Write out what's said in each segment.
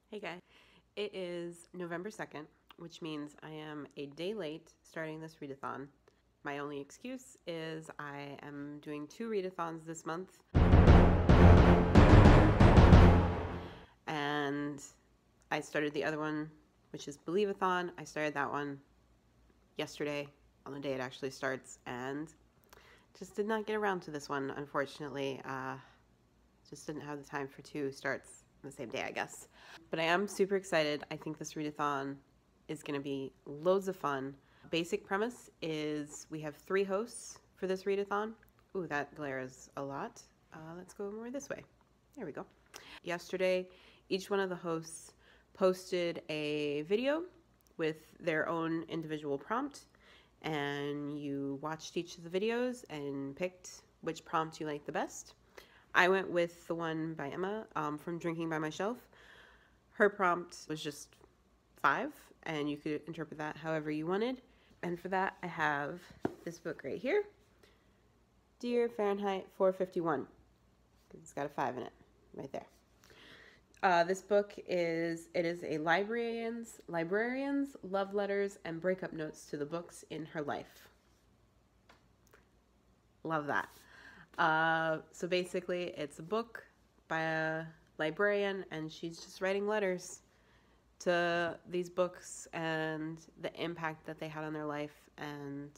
Hey guys, it is November 2nd, which means I am a day late starting this readathon. My only excuse is I am doing 2 readathons this month, and I started the other one, which is Believeathon. I started that one yesterday on the day it actually starts, and just did not get around to this one, unfortunately. Just didn't have the time for 2 starts the same day, I guess. But I am super excited. I think this readathon is going to be loads of fun. Basic premise is we have 3 hosts for this readathon. Ooh, that glare is a lot. Let's go more this way. There we go. Yesterday, each one of the hosts posted a video with their own individual prompt, and you watched each of the videos and picked which prompt you liked the best. I went with the one by Emma from Drinking by My Shelf. Her prompt was just 5, and you could interpret that however you wanted. And for that, I have this book right here, Dear Fahrenheit 451. It's got a 5 in it, right there. This book is a librarian's love letters and breakup notes to the books in her life. Love that. So basically, it's a book by a librarian, and she's just writing letters to these books and the impact that they had on their life, and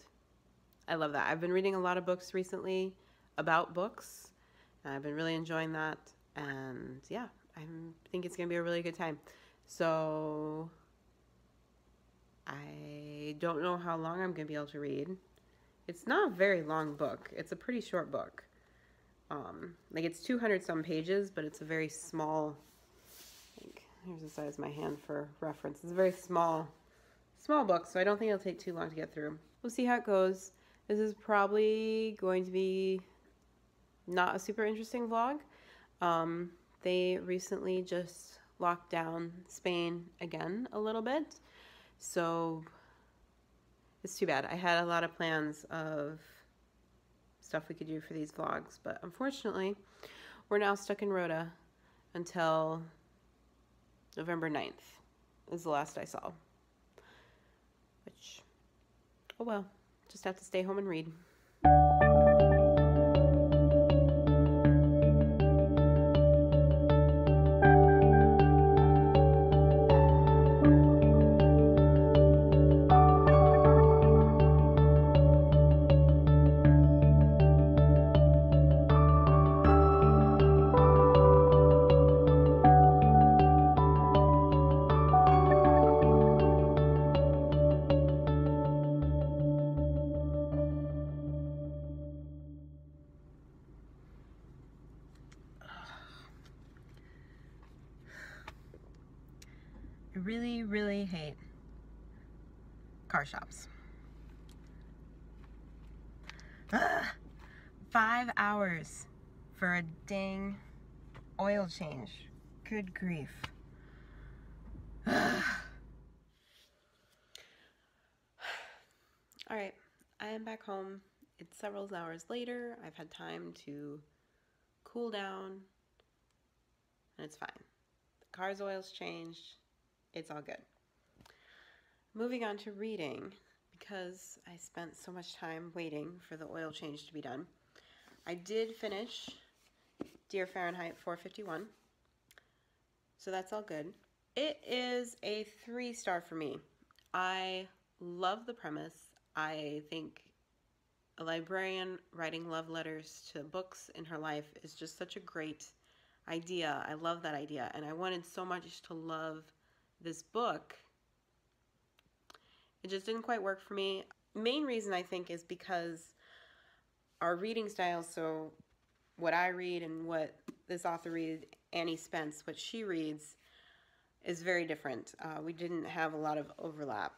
I love that. I've been reading a lot of books recently about books, and I've been really enjoying that, and yeah, I think it's going to be a really good time. So I don't know how long I'm going to be able to read. It's not a very long book. It's a pretty short book. Like it's 200 some pages, but it's a very small, like, here's the size of my hand for reference. It's a very small book, so I don't think it'll take too long to get through. We'll see how it goes. This is probably going to be not a super interesting vlog. They recently just locked down Spain again a little bit, so it's too bad. I had a lot of plans of stuff we could do for these vlogs, but unfortunately we're now stuck in Rota until November 9th is the last I saw, which, oh well, just have to stay home and read. I really, really hate car shops. 5 hours for a dang oil change. Good grief. Alright, I am back home. It's several hours later. I've had time to cool down, and it's fine. The car's oil's changed. It's all good. Moving on to reading, because I spent so much time waiting for the oil change to be done. I did finish Dear Fahrenheit 451, so that's all good. It is a 3-star for me. I love the premise. I think a librarian writing love letters to books in her life is just such a great idea. I love that idea, and I wanted so much to love this book. It just didn't quite work for me. Main reason, I think, is because our reading styles, so what I read and what this author reads, Annie Spence, what she reads, is very different. We didn't have a lot of overlap.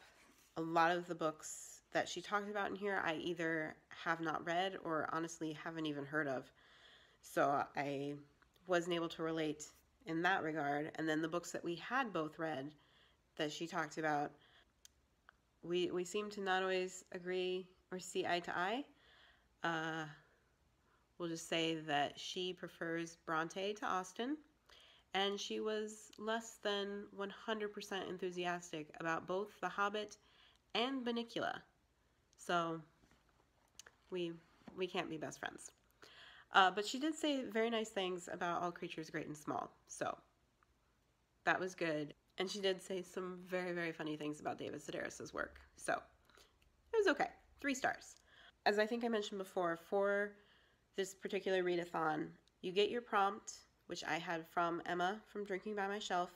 A lot of the books that she talked about in here, I either have not read or honestly haven't even heard of. So I wasn't able to relate in that regard. And then the books that we had both read that she talked about, we seem to not always agree or see eye to eye. We'll just say that she prefers Bronte to Austen, and she was less than 100% enthusiastic about both The Hobbit and Bunnicula. So we can't be best friends. But she did say very nice things about All Creatures Great and Small, so that was good. And she did say some very, very funny things about David Sedaris' work, so it was okay. 3 stars. As I think I mentioned before, for this particular readathon, you get your prompt, which I had from Emma from Drinking by My Shelf,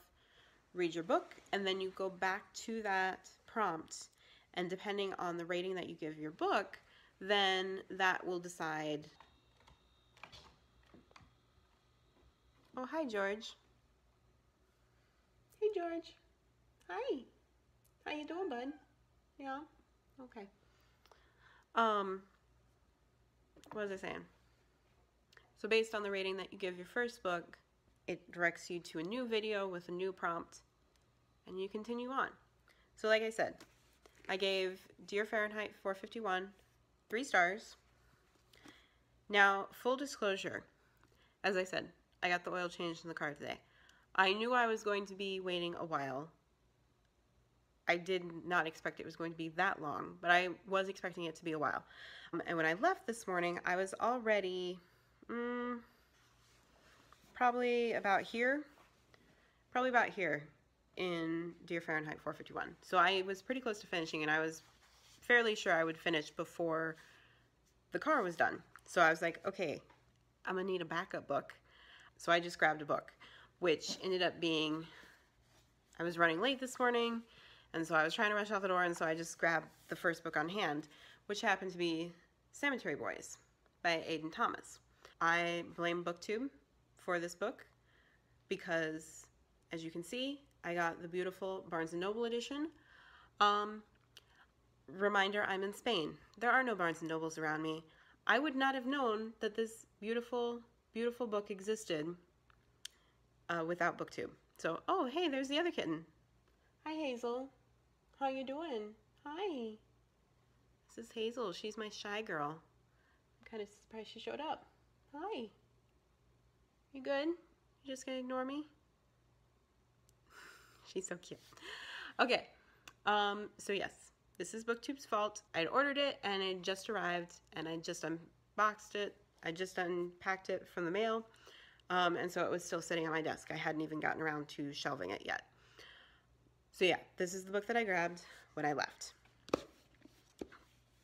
read your book, and then you go back to that prompt, and depending on the rating that you give your book, then that will decide. Oh, hi, George. Hey, George. Hi. How you doing, bud? Yeah? Okay. What was I saying? So based on the rating that you give your first book, it directs you to a new video with a new prompt, and you continue on. So like I said, I gave Dear Fahrenheit 451 3 stars. Now, full disclosure, as I said, I got the oil changed in the car today. I knew I was going to be waiting a while. I did not expect it was going to be that long, but I was expecting it to be a while. And when I left this morning, I was already probably about here in Dear Fahrenheit 451. So I was pretty close to finishing, and I was fairly sure I would finish before the car was done. So I was like, okay, I'm gonna need a backup book. So I just grabbed a book, which ended up being, I was running late this morning, and so I was trying to rush out the door, and so I just grabbed the first book on hand, which happened to be Cemetery Boys by Aidan Thomas. I blame BookTube for this book because, as you can see, I got the beautiful Barnes & Noble edition. Reminder, I'm in Spain. There are no Barnes & Nobles around me. I would not have known that this beautiful, beautiful book existed without BookTube. So, oh, hey, there's the other kitten. Hi, Hazel. How you doing? Hi. This is Hazel. She's my shy girl. I'm kind of surprised she showed up. Hi. You good? You just gonna ignore me? She's so cute. Okay. So yes, this is BookTube's fault. I'd ordered it and it just arrived, and I just unboxed it. I just unpacked it from the mail. And so it was still sitting on my desk. I hadn't even gotten around to shelving it yet. So yeah, this is the book that I grabbed when I left.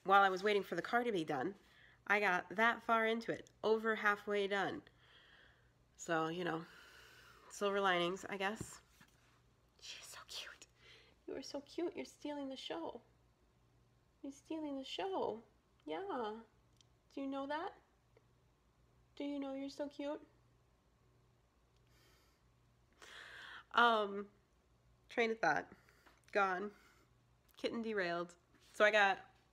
While I was waiting for the car to be done, I got that far into it, over halfway done. So, you know, silver linings, I guess. She's so cute. You are so cute. You're stealing the show. You're stealing the show. Yeah. Do you know that? Do you know you're so cute? Train of thought. Gone. Kitten derailed. So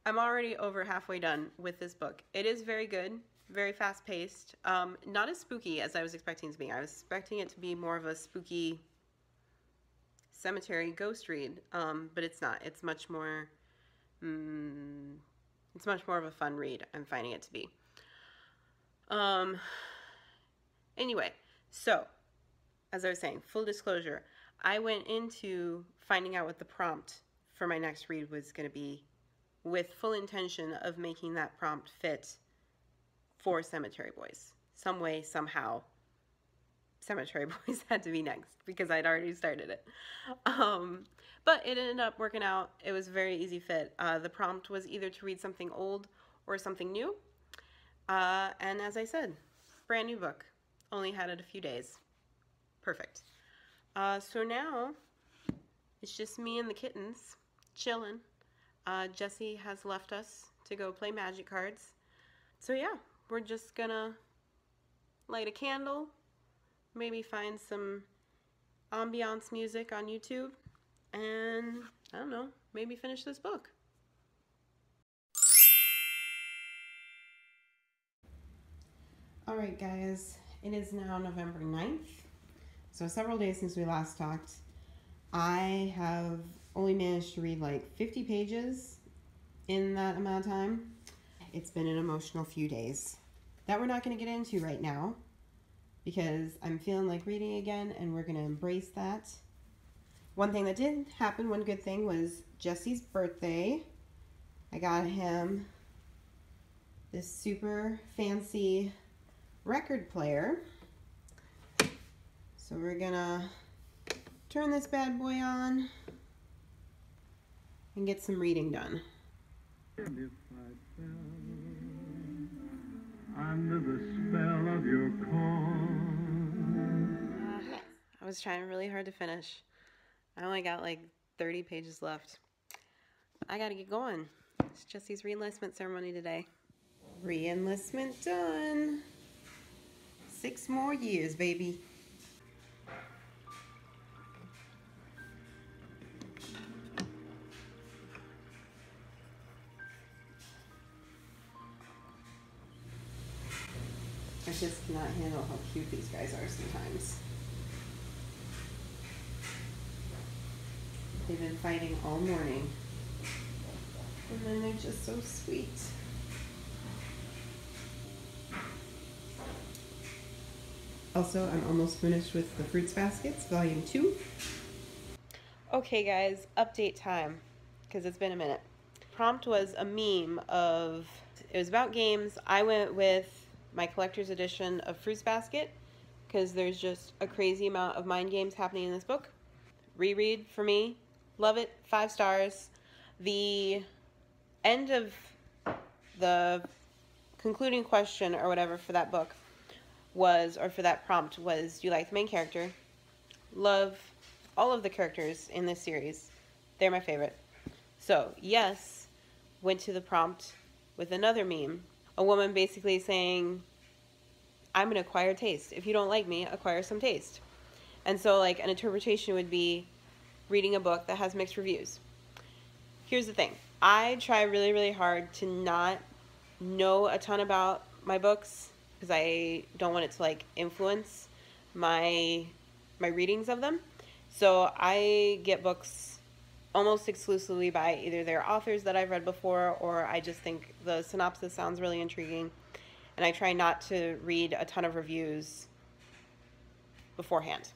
I'm already over halfway done with this book. It is very good, very fast paced. Not as spooky as I was expecting it to be. I was expecting it to be more of a spooky cemetery ghost read, but it's not. It's much more of a fun read, I'm finding it to be. Anyway, so as I was saying, full disclosure, I went into finding out what the prompt for my next read was going to be with full intention of making that prompt fit for Cemetery Boys. Some way, somehow, Cemetery Boys had to be next because I'd already started it. But it ended up working out. It was a very easy fit. The prompt was either to read something old or something new. And as I said, brand new book. Only had it a few days. Perfect. So now it's just me and the kittens chilling. Jessie has left us to go play magic cards. So yeah, we're just gonna light a candle, maybe find some ambiance music on YouTube, and I don't know, maybe finish this book. Alright guys, it is now November 9th, so several days since we last talked. I have only managed to read like 50 pages in that amount of time. It's been an emotional few days that we're not going to get into right now because I'm feeling like reading again, and we're going to embrace that. One thing that did happen, one good thing, was Jesse's birthday. I got him this super fancy record player. So we're gonna turn this bad boy on and get some reading done. And if I fell under the spell of your call. I was trying really hard to finish. I only got like 30 pages left. I gotta get going. It's Jesse's re-enlistment ceremony today. Re-enlistment done. 6 more years, baby. I just cannot handle how cute these guys are sometimes. They've been fighting all morning. And then they're just so sweet. Also, I'm almost finished with the Fruits Baskets, Volume 2. Okay guys, update time, because it's been a minute. Prompt was a meme of, it was about games. I went with my collector's edition of Fruits Basket, because there's just a crazy amount of mind games happening in this book. Reread for me, love it, 5 stars. The end of the concluding question or whatever for that book was, or for that prompt was, do you like the main character? Love all of the characters in this series. They're my favorite. So, yes, went to the prompt with another meme. A woman basically saying, I'm an acquired taste. If you don't like me, acquire some taste. And so, like, an interpretation would be reading a book that has mixed reviews. Here's the thing. I try really, really hard to not know a ton about my books, because I don't want it to like influence my readings of them. So I get books almost exclusively by either their authors that I've read before, or I just think the synopsis sounds really intriguing, and I try not to read a ton of reviews beforehand.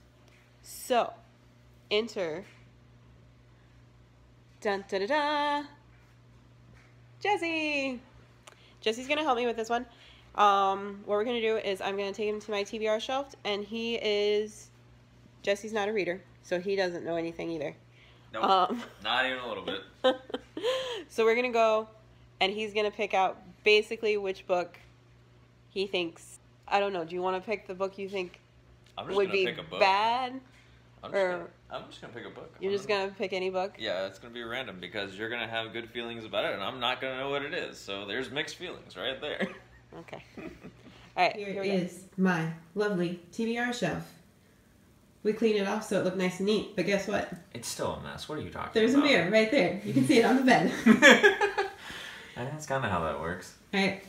So, enter dun da da da Jesse. Jesse's gonna help me with this one. What we're gonna do is I'm gonna take him to my TBR shelf, and Jesse's not a reader, so he doesn't know anything either. Nope, not even a little bit. So we're gonna go, and he's gonna pick out basically which book he thinks. I don't know. Do you want to pick the book you think would be bad? I'm just gonna pick a book. You're just gonna pick any book? Yeah, it's gonna be random because you're gonna have good feelings about it, and I'm not gonna know what it is. So there's mixed feelings right there. Okay. All right. Here is my lovely TBR shelf. We cleaned it off so it looked nice and neat, but guess what? It's still a mess. What are you talking about? There's a mirror right there. You can see it on the bed. That's kind of how that works. All right.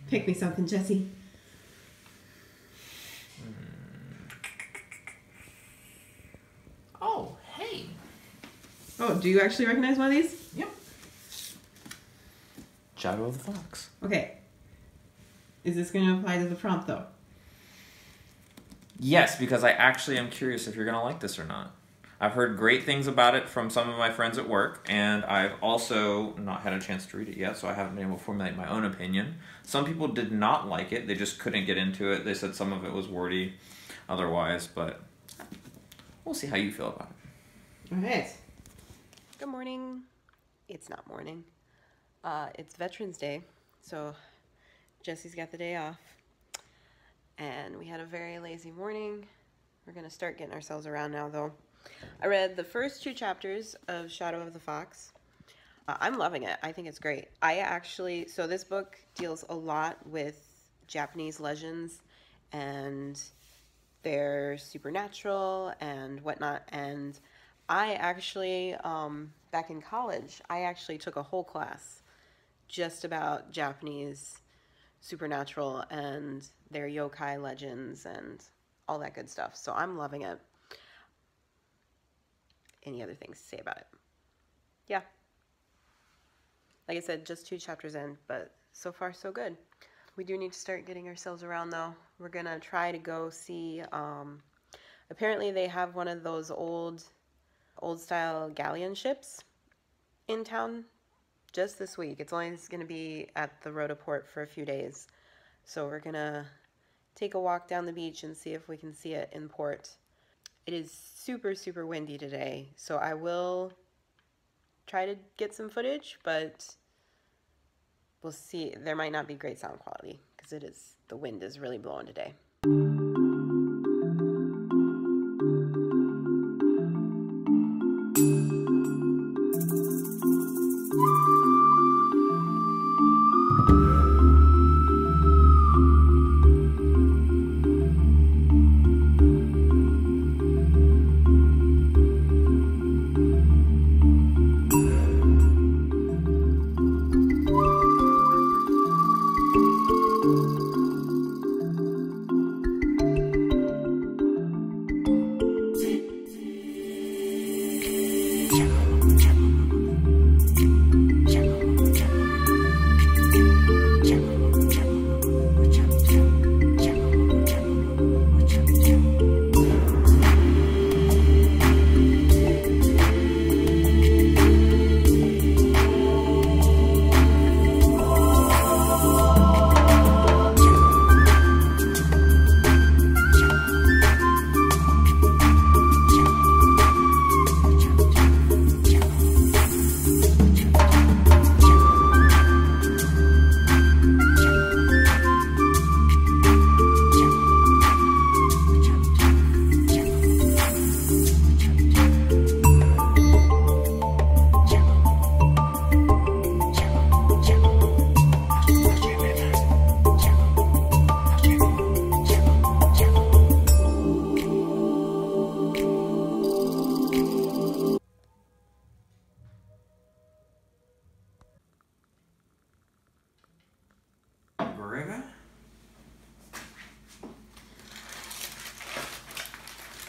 Pick me something, Jesse. Oh, hey. Oh, do you actually recognize one of these? Yep. Shadow of the Fox. Okay. Is this going to apply to the prompt, though? Yes, because I actually am curious if you're going to like this or not. I've heard great things about it from some of my friends at work, and I've also not had a chance to read it yet, so I haven't been able to formulate my own opinion. Some people did not like it. They just couldn't get into it. They said some of it was wordy otherwise, but we'll see how you feel about it. All right. Good morning. It's not morning. It's Veterans Day, so Jesse's got the day off. And we had a very lazy morning. We're going to start getting ourselves around now, though. I read the first 2 chapters of Shadow of the Fox. I'm loving it. I think it's great. So this book deals a lot with Japanese legends and their supernatural and whatnot. And I actually, back in college, I actually took a whole class just about Japanese supernatural and their yokai legends and all that good stuff. So I'm loving it. Any other things to say about it? Yeah. Like I said, just 2 chapters in, but so far so good. We do need to start getting ourselves around though. We're gonna try to go see, apparently they have one of those old style galleon ships in town just this week. It's only gonna be at the Rhodoport for a few days. So we're gonna take a walk down the beach and see if we can see it in port. It is super, super windy today, so I will try to get some footage, but we'll see. There might not be great sound quality because the wind is really blowing today.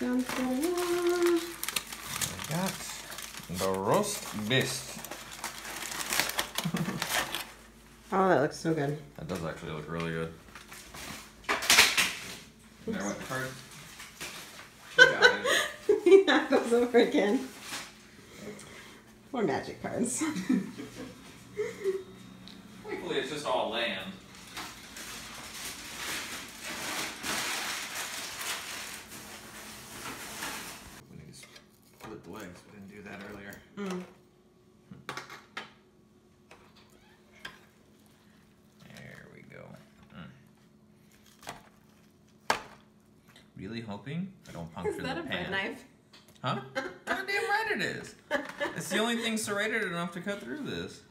Sounds so warm. I got the roast beef. Oh, that looks so good. That does actually look really good. There went the card. She got it. That goes over again. More magic cards. Thankfully, it's just all land. We need to split the legs. We didn't do that earlier. There we go. Really hoping I don't puncture the pan. Is that a bread knife? Huh? Goddamn right it is. It's the only thing serrated enough to cut through this.